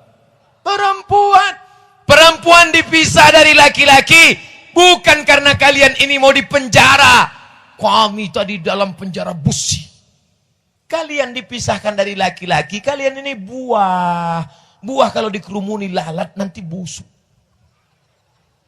Perempuan dipisah dari laki-laki bukan karena kalian ini mau dipenjara. Kami tadi dalam penjara busi. Kalian dipisahkan dari laki-laki, kalian ini buah. Buah kalau dikerumuni lalat nanti busuk.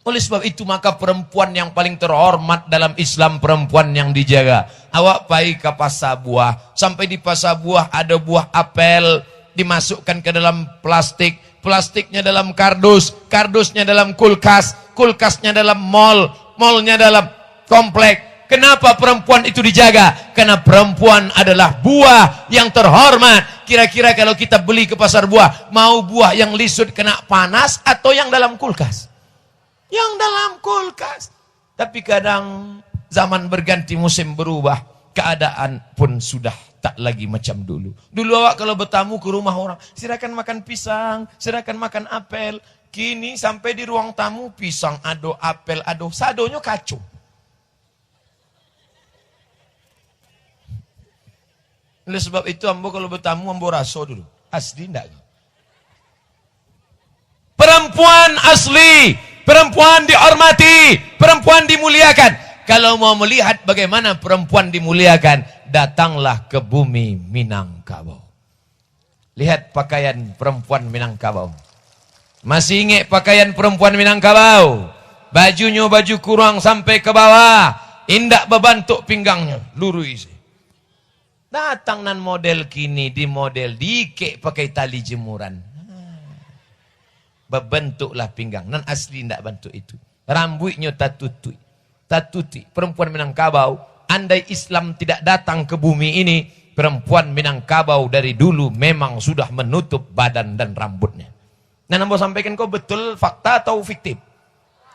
Oleh sebab itu maka perempuan yang paling terhormat dalam Islam perempuan yang dijaga. Awak pergi ke pasar buah, sampai di pasar buah ada buah apel dimasukkan ke dalam plastik, plastiknya dalam kardus, kardusnya dalam kulkas, kulkasnya dalam mall, mallnya dalam komplek. Kenapa perempuan itu dijaga? Karena perempuan adalah buah yang terhormat. Kira-kira kalau kita beli ke pasar buah, mau buah yang lisut kena panas atau yang dalam kulkas? Yang dalam kulkas. Tapi kadang zaman berganti, musim berubah, keadaan pun sudah tak lagi macam dulu. Dulu awak kalau bertamu ke rumah orang, silakan makan pisang, silakan makan apel. Kini sampai di ruang tamu, pisang ado, apel ado, sadonya kacau. Oleh sebab itu ambo kalau bertamu ambo raso dulu. Asli enggak? Perempuan asli, perempuan dihormati, perempuan dimuliakan. Kalau mau melihat bagaimana perempuan dimuliakan, datanglah ke bumi Minangkabau. Lihat pakaian perempuan Minangkabau. Masih ingat pakaian perempuan Minangkabau? Bajunya baju kurang sampai ke bawah, indak bebantuk pinggangnya, lurus. Datang nan model kini di model dikek pakai tali jemuran. Berbentuklah pinggang. Nan asli tidak bentuk itu. Rambutnya tatutui. Tatuti. Perempuan Minangkabau. Andai Islam tidak datang ke bumi ini, perempuan Minangkabau dari dulu memang sudah menutup badan dan rambutnya. Nah, nampak sampaikan kau betul fakta atau fiktif?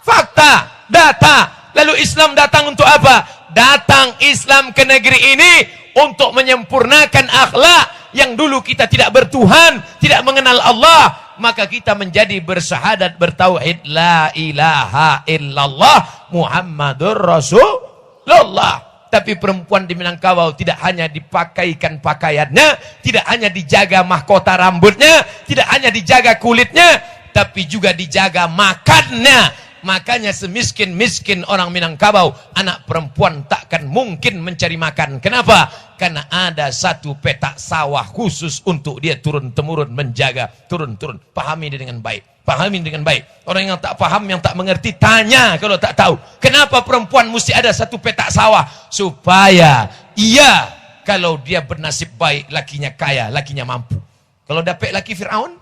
Fakta. Data. Lalu Islam datang untuk apa? Datang Islam ke negeri ini untuk menyempurnakan akhlak yang dulu kita tidak bertuhan, tidak mengenal Allah. Maka kita menjadi bersyahadat, bertauhid, la ilaha illallah Muhammadur Rasulullah. Tapi perempuan di Minangkabau tidak hanya dipakaikan pakaiannya, tidak hanya dijaga mahkota rambutnya, tidak hanya dijaga kulitnya, tapi juga dijaga makannya. Makanya semiskin-miskin orang Minangkabau, anak perempuan takkan mungkin mencari makan. Kenapa? Karena ada satu petak sawah khusus untuk dia turun-temurun menjaga, turun-turun. Pahami dia dengan baik. Pahami dengan baik. Orang yang tak paham, yang tak mengerti, tanya kalau tak tahu. Kenapa perempuan mesti ada satu petak sawah? Supaya ia, kalau dia bernasib baik, lakinya kaya, lakinya mampu. Kalau dapat laki Fir'aun,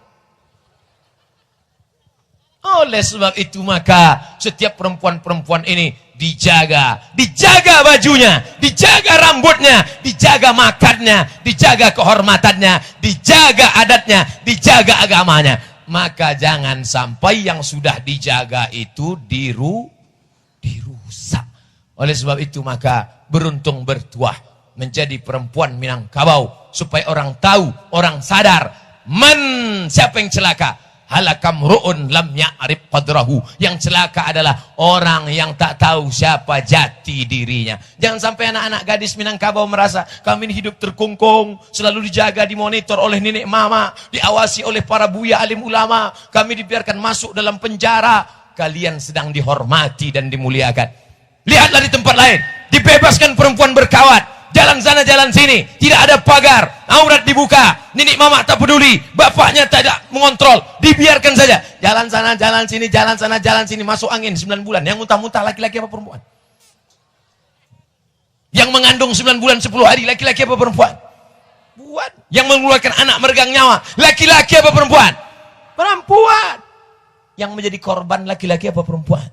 oleh sebab itu maka setiap perempuan-perempuan ini dijaga. Dijaga bajunya, dijaga rambutnya, dijaga makannya, dijaga kehormatannya, dijaga adatnya, dijaga agamanya. Maka jangan sampai yang sudah dijaga itu dirusak. Oleh sebab itu maka beruntung bertuah menjadi perempuan Minangkabau. Supaya orang tahu, orang sadar. Siapa yang celaka? Halakam ru'un lam ya'rif qadrahu. Yang celaka adalah orang yang tak tahu siapa jati dirinya. Jangan sampai anak-anak gadis Minangkabau merasa kami ini hidup terkungkung, selalu dijaga, dimonitor oleh nenek mama, diawasi oleh para buya alim ulama, kami dibiarkan masuk dalam penjara. Kalian sedang dihormati dan dimuliakan. Lihatlah di tempat lain, dibebaskan perempuan berkawat. Jalan sana, jalan sini, tidak ada pagar, aurat dibuka, nenek mama tak peduli, bapaknya tidak mengontrol, dibiarkan saja. Jalan sana, jalan sini, jalan sana, jalan sini, masuk angin 9 bulan. Yang muntah-muntah laki-laki apa perempuan? Yang mengandung 9 bulan 10 hari, laki-laki apa perempuan? Buat. Yang mengeluarkan anak meregang nyawa, laki-laki apa perempuan? Perempuan. Yang menjadi korban laki-laki apa perempuan?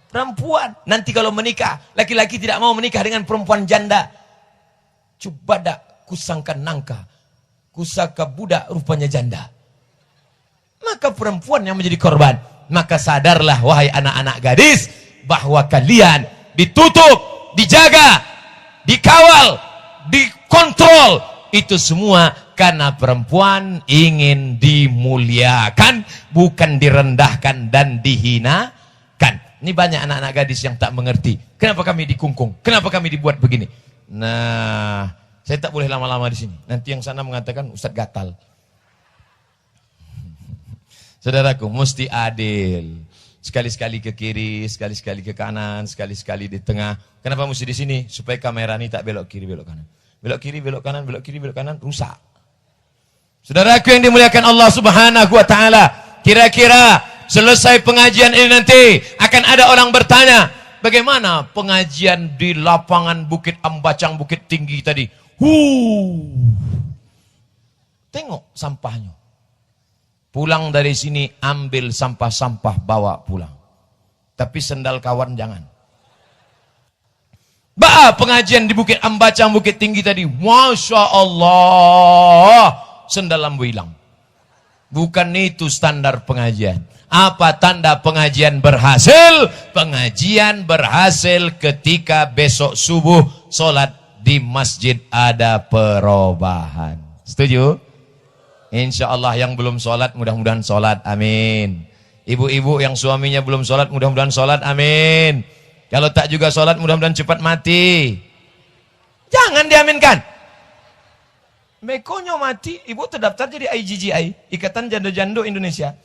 Perempuan. Nanti kalau menikah, laki-laki tidak mau menikah dengan perempuan janda. Cubadak kusangkan nangka, kusaka budak rupanya janda. Maka perempuan yang menjadi korban. Maka sadarlah wahai anak-anak gadis, bahwa kalian ditutup, dijaga, dikawal, dikontrol. Itu semua karena perempuan ingin dimuliakan, bukan direndahkan dan dihinakan. Ini banyak anak-anak gadis yang tak mengerti. Kenapa kami dikungkung? Kenapa kami dibuat begini? Nah, saya tak boleh lama-lama di sini. Nanti yang sana mengatakan Ustadz gatal. Saudaraku, mesti adil. Sekali-sekali ke kiri, sekali-sekali ke kanan, sekali-sekali di tengah. Kenapa mesti di sini? Supaya kamera ini tak belok kiri, belok kanan. Belok kiri, belok kanan, belok kiri, belok kanan, rusak. Saudaraku yang dimuliakan Allah Subhanahu wa taala, kira-kira selesai pengajian ini nanti akan ada orang bertanya, bagaimana pengajian di lapangan Bukit Ambacang, Bukit Tinggi tadi? Tengok sampahnya. Pulang dari sini ambil sampah-sampah bawa pulang. Tapi sendal kawan jangan. Pengajian di Bukit Ambacang, Bukit Tinggi tadi. Masya Allah. Sendal lambu hilang. Bukan itu standar pengajian. Apa tanda pengajian berhasil? Pengajian berhasil ketika besok subuh sholat di masjid ada perubahan. Setuju? Insya Allah yang belum sholat mudah-mudahan sholat. Amin. Ibu-ibu yang suaminya belum sholat mudah-mudahan sholat. Amin. Kalau tak juga sholat mudah-mudahan cepat mati. Jangan diaminkan. Mekonyo mati, ibu terdaftar jadi IGGI, Ikatan Janda-Jando Indonesia.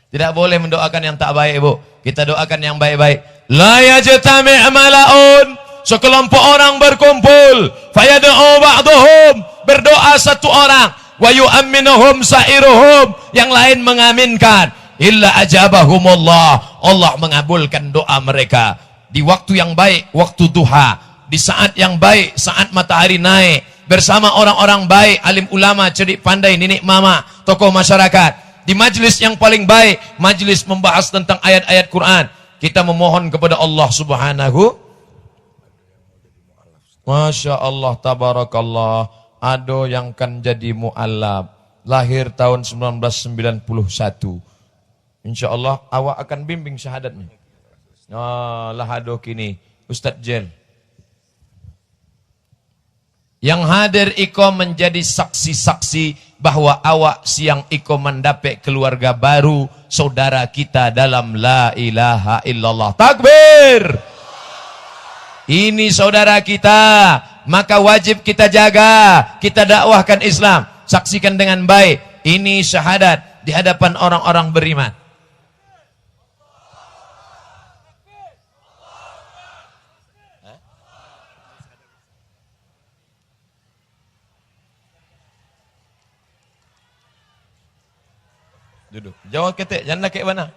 Tidak boleh mendoakan yang tak baik, ibu. Kita doakan yang baik-baik. La yajtami' mala'un. Sekelompok orang berkumpul. Fayad'u ba'duhum. Berdoa satu orang. Wa yu'amminuhum sa'iruhum. Yang lain mengaminkan. Illa ajabahumullah. Allah mengabulkan doa mereka. Di waktu yang baik, waktu duha. Di saat yang baik, saat matahari naik, bersama orang-orang baik, alim ulama, cerdik pandai, nenek mama, tokoh masyarakat. Di majlis yang paling baik, majlis membahas tentang ayat-ayat Quran. Kita memohon kepada Allah Subhanahu. Masya Allah, tabarakallah. Ado yang kan jadi mu'allab. Lahir tahun 1991. Insya Allah awak akan bimbing syahadatnya. Lah ado kini, Ustadz Jel. Yang hadir iko menjadi saksi-saksi bahwa awak siang iko mendapat keluarga baru, saudara kita dalam la ilaha illallah. Takbir! Ini saudara kita, maka wajib kita jaga, kita dakwahkan Islam, saksikan dengan baik. Ini syahadat di hadapan orang-orang beriman. Duduk. Jawab ketik, jangan kayak mana.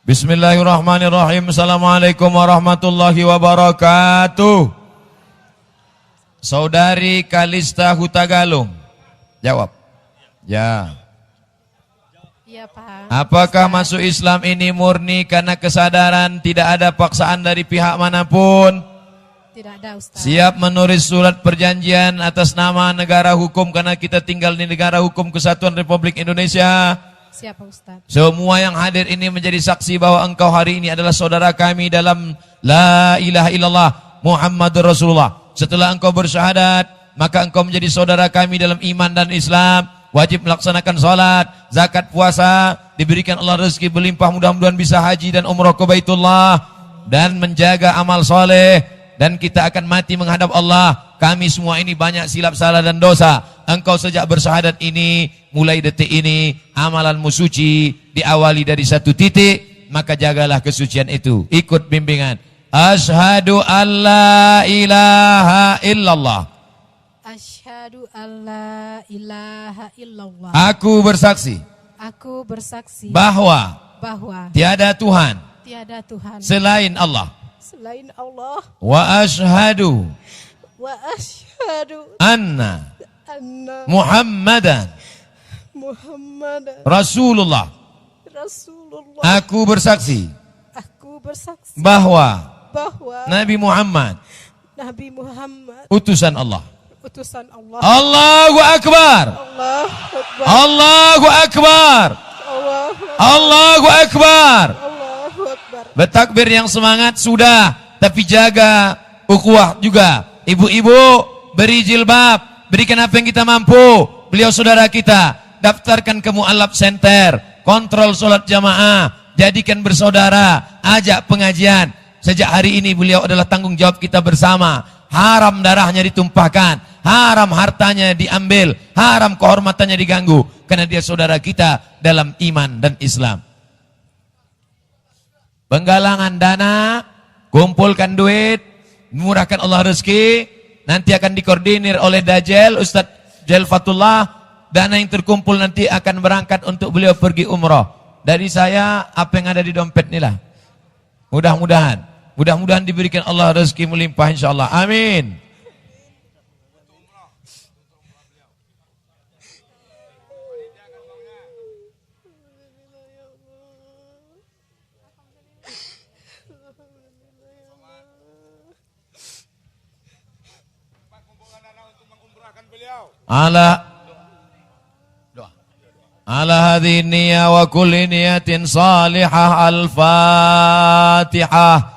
Bismillahirrahmanirrahim. Assalamualaikum warahmatullahi wabarakatuh. Saudari Kalista Hutagalung. Jawab. Ya.
Iya, Pak.
Apakah masuk Islam ini murni karena kesadaran, tidak ada paksaan dari pihak manapun?
Tidak ada, Ustaz.
Siap menulis surat perjanjian atas nama negara hukum karena kita tinggal di negara hukum Kesatuan Republik Indonesia?
Siapa, Ustaz?
Semua yang hadir ini menjadi saksi bahwa engkau hari ini adalah saudara kami dalam la ilaha illallah Muhammadur Rasulullah. Setelah engkau bersyahadat, maka engkau menjadi saudara kami dalam iman dan Islam. Wajib melaksanakan salat, zakat, puasa, diberikan Allah rezeki berlimpah, mudah-mudahan bisa haji dan umrah ke Baitullah, dan menjaga amal soleh, dan kita akan mati menghadap Allah. Kami semua ini banyak silap salah dan dosa. Engkau sejak bersyahadat ini, mulai detik ini, amalanmu suci, diawali dari satu titik, maka jagalah kesucian itu. Ikut bimbingan. Asyhadu an la ilaha illallah.
Asyhadu alla ilaha illallah.
Aku bersaksi.
Aku bersaksi
Bahwa tiada Tuhan selain Allah.
Selain Allah.
Wa asyhadu anna Muhammadan Rasulullah. Aku bersaksi bahwa Nabi Muhammad utusan Allah. Allahu Akbar. Allahu Akbar. Allahu Akbar. Bertakbir yang semangat sudah, tapi jaga ukhuwah juga. Ibu-ibu, beri jilbab, berikan apa yang kita mampu. Beliau saudara kita, daftarkan ke Mu'allaf Center, kontrol sholat jamaah, jadikan bersaudara, ajak pengajian. Sejak hari ini beliau adalah tanggung jawab kita bersama. Haram darahnya ditumpahkan, haram hartanya diambil, haram kehormatannya diganggu, karena dia saudara kita dalam iman dan Islam. Penggalangan dana, kumpulkan duit, murahkan Allah rezeki, nanti akan dikoordinir oleh Dajjal, Ustadz Jal Fatullah. Dana yang terkumpul nanti akan berangkat untuk beliau pergi umroh. Dari saya, apa yang ada di dompet inilah. Mudah-mudahan diberikan Allah rezeki melimpah insyaAllah. Amin. Ala hadhihi niyya wa kulli niyatin salihah. Al-Fatihah.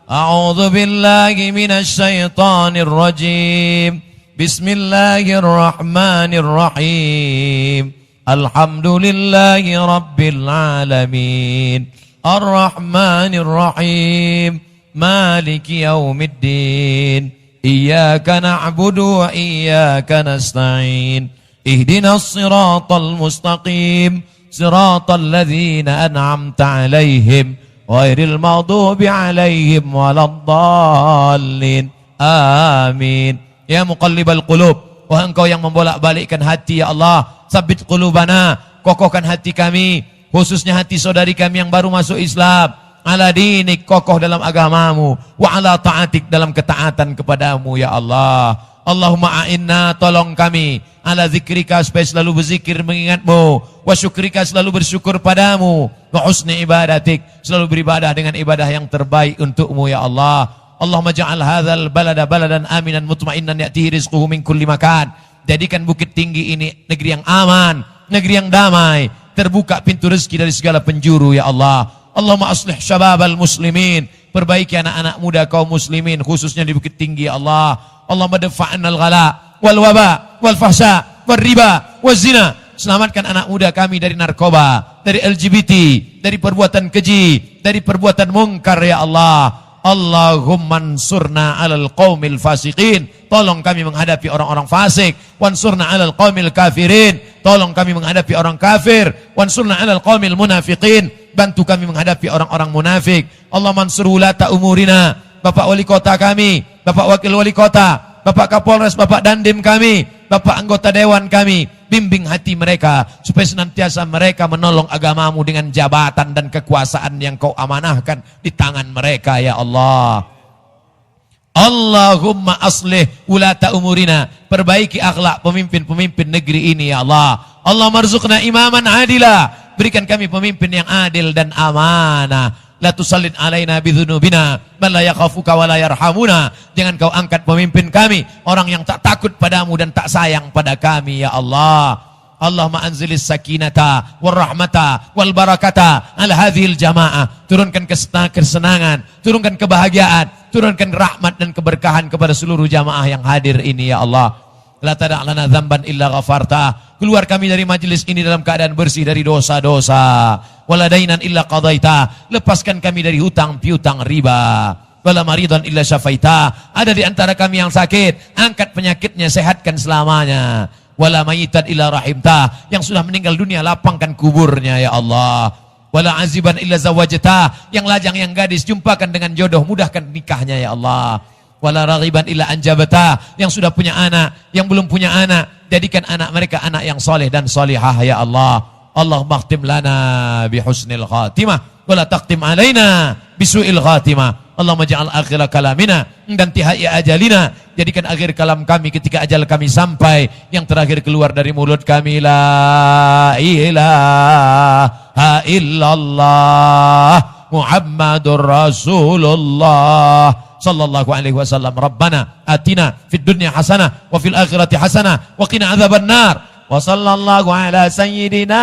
A'udzu billahi minasy syaithanir rajim. Bismillahirrahmanirrahim. Alhamdulillahi rabbil alamin. Ar-Rahmanir Rahim. Maliki yaumiddin. Iyyaka na'budu wa iyyaka nasta'in. Ihdinas siratal mustaqim. Siratal ladzina an'amta 'alaihim ghairil maghdubi 'alaihim waladdallin. Amin. Ya muqallibal qulub, wahai Engkau yang membolak-balikkan hati ya Allah, sabit qulubana, kokohkan hati kami, khususnya hati saudari kami yang baru masuk Islam. Ala dinik, kokoh dalam agamamu, wa ala ta'atik, dalam ketaatan kepadamu ya Allah. Allahumma a'inna, tolong kami, ala zikrika, supaya selalu berzikir mengingatmu, wa syukrika, selalu bersyukur padamu, wa husni ibadatik, selalu beribadah dengan ibadah yang terbaik untukmu ya Allah. Allahumma ja'al hadzal balada baladan aminan mutmainnan ya'tihi rizquhu min kulli makan. Jadikan Bukit Tinggi ini negeri yang aman, negeri yang damai, terbuka pintu rezeki dari segala penjuru ya Allah. Allahumma aslih syababal muslimin, perbaiki anak-anak muda kaum muslimin khususnya di Bukit Tinggi ya Allah. Allahumma dafa'annal ghala wal waba wal fahsya wal riba wal zina. Selamatkan anak muda kami dari narkoba, dari LGBT, dari perbuatan keji, dari perbuatan mungkar ya Allah. Allahumma ansurna 'alal qaumil fasiqin, tolong kami menghadapi orang-orang fasik. Wansurna 'alal qaumil kafirin, tolong kami menghadapi orang kafir. Wansurna 'alal qaumil munafiqin, bantu kami menghadapi orang-orang munafik. Allah mansur wulata umurina, Bapak wali kota kami, Bapak wakil wali kota, Bapak Kapolres, Bapak Dandim kami, Bapak anggota dewan kami, bimbing hati mereka supaya senantiasa mereka menolong agamamu dengan jabatan dan kekuasaan yang kau amanahkan di tangan mereka ya Allah. Allahumma aslih ulata umurina, perbaiki akhlak pemimpin-pemimpin negeri ini ya Allah. Allah marzuqna imaman adila, berikan kami pemimpin yang adil dan amanah. La tusallid alaina bidzunubina man la yakhafuka wa la yarhamuna. Jangan kau angkat pemimpin kami orang yang tak takut padamu dan tak sayang pada kami ya Allah. Allahumma anzilis sakinata war rahmata wal barakata ala hadhil jamaah. Turunkan kesenangan, turunkan kebahagiaan, turunkan rahmat dan keberkahan kepada seluruh jamaah yang hadir ini ya Allah. La tada' lana dzamban illa ghafarta. Keluar kami dari majelis ini dalam keadaan bersih dari dosa-dosa. Wala dainan illa qadaita. Lepaskan kami dari hutang piutang riba. Wala maridan illa syafaita. Ada di antara kami yang sakit, angkat penyakitnya, sehatkan selamanya. Wala mayitan illa rahimta. Yang sudah meninggal dunia, lapangkan kuburnya ya Allah. Wala aziban illa zawajta. Yang lajang, yang gadis, jumpakan dengan jodoh, mudahkan nikahnya ya Allah. Wala raghiban illa anjabata. Yang sudah punya anak, yang belum punya anak, jadikan anak mereka anak yang soleh dan solihah ya Allah. Allahumma khtim lana bihusnil khatimah wala taqtim alaina bisu'il khatimah. Allahumma ja'al akhir kalamina dan tihai ajalina, jadikan akhir kalam kami ketika ajal kami sampai, yang terakhir keluar dari mulut kami la ilaha illallah Muhammadur Rasulullah sallallahu alaihi wasallam. Rabbana atina fid dunya hasanah wa fil akhirati hasanah wa qina adzabannar. Wa sallallahu ala sayyidina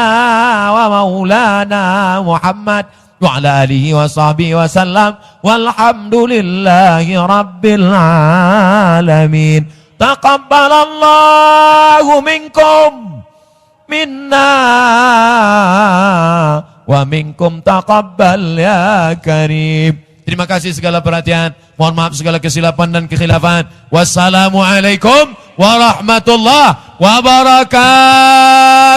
wa maulana Muhammad wa ala alihi wa sahbihi wa sallam walhamdulillahi rabbil alamin. Taqabbalallahu minkum minna wa minkum taqabbal ya karim. Terima kasih segala perhatian. Mohon maaf segala kesilapan dan kekhilafan. Wassalamualaikum warahmatullahi wabarakatuh.